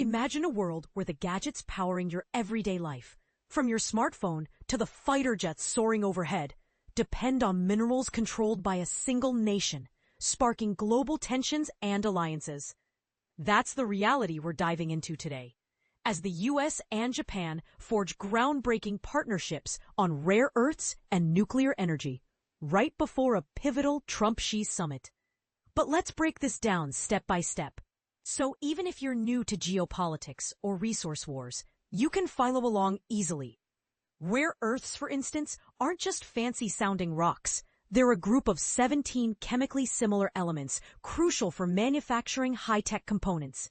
Imagine a world where the gadgets powering your everyday life, from your smartphone to the fighter jets soaring overhead, depend on minerals controlled by a single nation, sparking global tensions and alliances. That's the reality we're diving into today, as the US and Japan forge groundbreaking partnerships on rare earths and nuclear energy, right before a pivotal Trump-Xi summit. But let's break this down step by step. So even if you're new to geopolitics or resource wars, you can follow along easily. Rare earths, for instance, aren't just fancy-sounding rocks. They're a group of 17 chemically similar elements crucial for manufacturing high-tech components.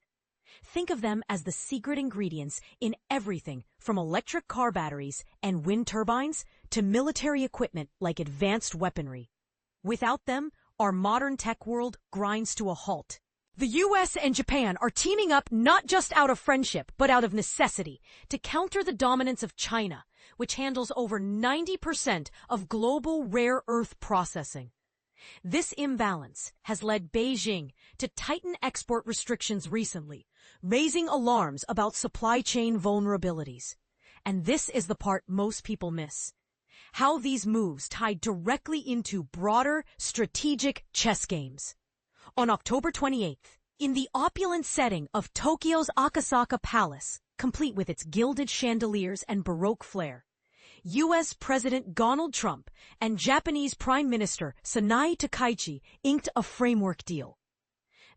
Think of them as the secret ingredients in everything from electric car batteries and wind turbines to military equipment like advanced weaponry. Without them, our modern tech world grinds to a halt. The US and Japan are teaming up not just out of friendship, but out of necessity to counter the dominance of China, which handles over 90% of global rare earth processing. This imbalance has led Beijing to tighten export restrictions recently, raising alarms about supply chain vulnerabilities. And this is the part most people miss: how these moves tie directly into broader strategic chess games. On October 28th, in the opulent setting of Tokyo's Akasaka Palace, complete with its gilded chandeliers and Baroque flair, U.S. President Donald Trump and Japanese Prime Minister Sanae Takaichi inked a framework deal.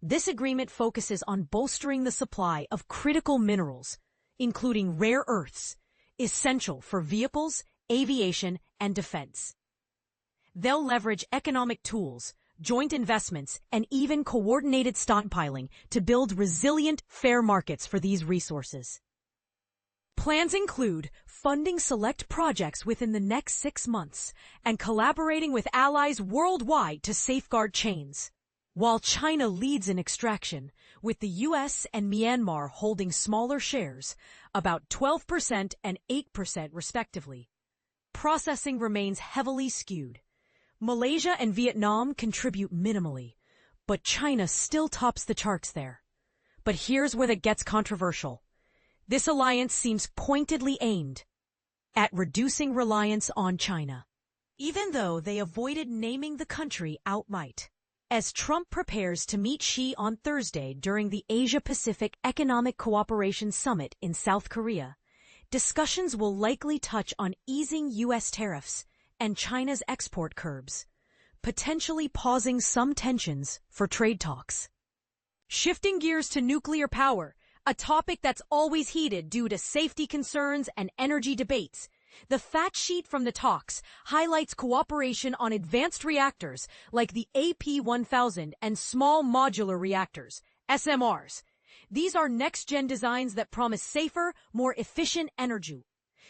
This agreement focuses on bolstering the supply of critical minerals, including rare earths, essential for vehicles, aviation, and defense. They'll leverage economic tools, joint investments, and even coordinated stockpiling to build resilient, fair markets for these resources. Plans include funding select projects within the next 6 months and collaborating with allies worldwide to safeguard chains. While China leads in extraction, with the US and Myanmar holding smaller shares, about 12% and 8% respectively, processing remains heavily skewed. Malaysia and Vietnam contribute minimally, but China still tops the charts there. But here's where it gets controversial. This alliance seems pointedly aimed at reducing reliance on China, even though they avoided naming the country outright. As Trump prepares to meet Xi on Thursday during the Asia-Pacific Economic Cooperation Summit in South Korea, discussions will likely touch on easing U.S. tariffs and China's export curbs, potentially pausing some tensions for trade talks. Shifting gears to nuclear power, a topic that's always heated due to safety concerns and energy debates, the fact sheet from the talks highlights cooperation on advanced reactors like the AP1000 and small modular reactors, SMRs. These are next-gen designs that promise safer, more efficient energy.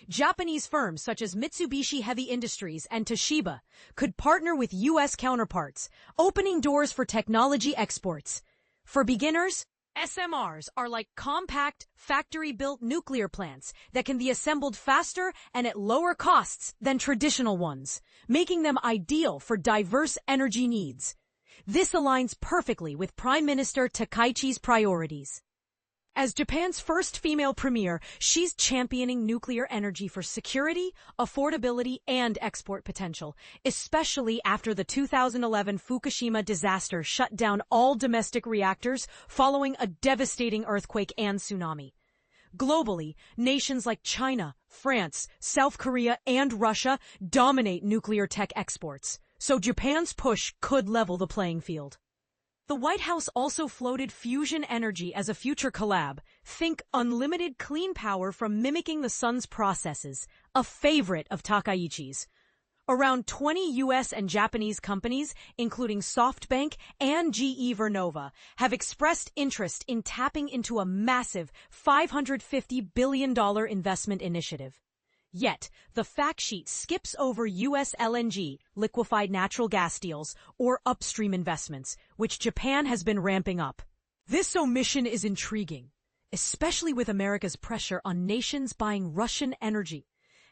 Japanese firms such as Mitsubishi Heavy Industries and Toshiba could partner with U.S. counterparts, opening doors for technology exports. For beginners, SMRs are like compact, factory-built nuclear plants that can be assembled faster and at lower costs than traditional ones, making them ideal for diverse energy needs. This aligns perfectly with Prime Minister Takaichi's priorities. As Japan's first female premier, she's championing nuclear energy for security, affordability, and export potential, especially after the 2011 Fukushima disaster shut down all domestic reactors following a devastating earthquake and tsunami. Globally, nations like China, France, South Korea, and Russia dominate nuclear tech exports, so Japan's push could level the playing field. The White House also floated fusion energy as a future collab. Think unlimited clean power from mimicking the sun's processes, a favorite of Takaichi's. Around 20 U.S. and Japanese companies, including SoftBank and GE Vernova, have expressed interest in tapping into a massive $550 billion investment initiative. Yet, the fact sheet skips over U.S. LNG, liquefied natural gas deals, or upstream investments, which Japan has been ramping up. This omission is intriguing, especially with America's pressure on nations buying Russian energy.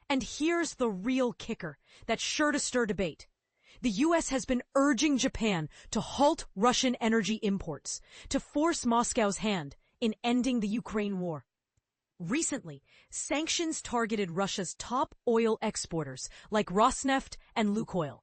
And here's the real kicker that's sure to stir debate. The U.S. has been urging Japan to halt Russian energy imports, to force Moscow's hand, in ending the Ukraine war. Recently, sanctions targeted Russia's top oil exporters like Rosneft and Lukoil.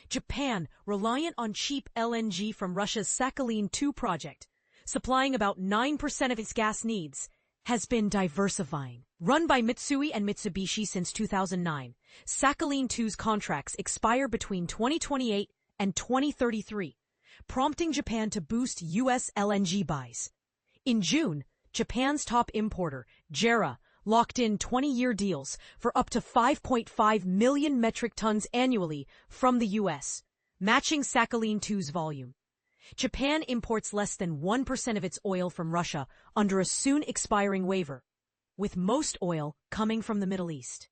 Japan, reliant on cheap LNG from Russia's Sakhalin-2 project, supplying about 9% of its gas needs, has been diversifying. Run by Mitsui and Mitsubishi since 2009, Sakhalin-2's contracts expire between 2028 and 2033, prompting Japan to boost U.S. LNG buys. In June, Japan's top importer, JERA, locked in 20-year deals for up to 5.5 million metric tons annually from the U.S., matching Sakhalin-2's volume. Japan imports less than 1% of its oil from Russia under a soon-expiring waiver, with most oil coming from the Middle East.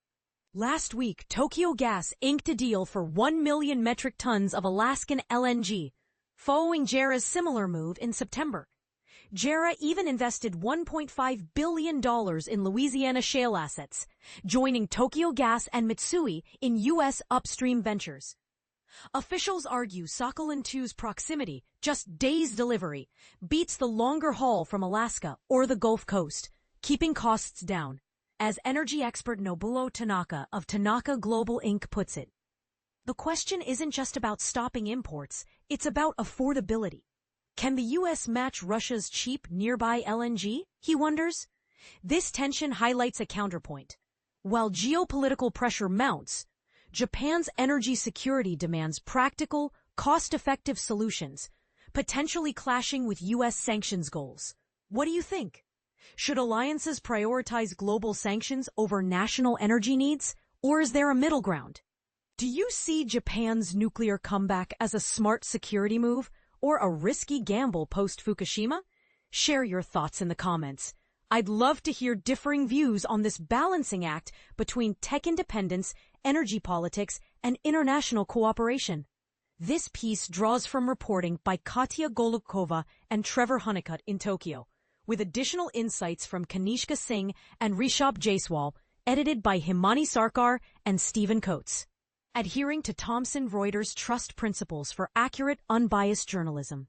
Last week, Tokyo Gas inked a deal for 1 million metric tons of Alaskan LNG, following JERA's similar move in September. JERA even invested $1.5 billion in Louisiana shale assets, joining Tokyo Gas and Mitsui in U.S. upstream ventures. Officials argue Sakhalin-2's proximity, just days delivery, beats the longer haul from Alaska or the Gulf Coast, keeping costs down. As energy expert Nobuo Tanaka of Tanaka Global Inc. puts it, the question isn't just about stopping imports, it's about affordability. Can the U.S. match Russia's cheap nearby LNG? He wonders. This tension highlights a counterpoint. While geopolitical pressure mounts, Japan's energy security demands practical, cost-effective solutions, potentially clashing with U.S. sanctions goals. What do you think? Should alliances prioritize global sanctions over national energy needs, or is there a middle ground? Do you see Japan's nuclear comeback as a smart security move or a risky gamble post-Fukushima? Share your thoughts in the comments. I'd love to hear differing views on this balancing act between tech independence, energy politics, and international cooperation. This piece draws from reporting by Katya Golubkova and Trevor Honeycutt in Tokyo, with additional insights from Kanishka Singh and Rishabh Jaiswal, edited by Himani Sarkar and Stephen Coates. Adhering to Thomson Reuters trust principles for accurate, unbiased journalism.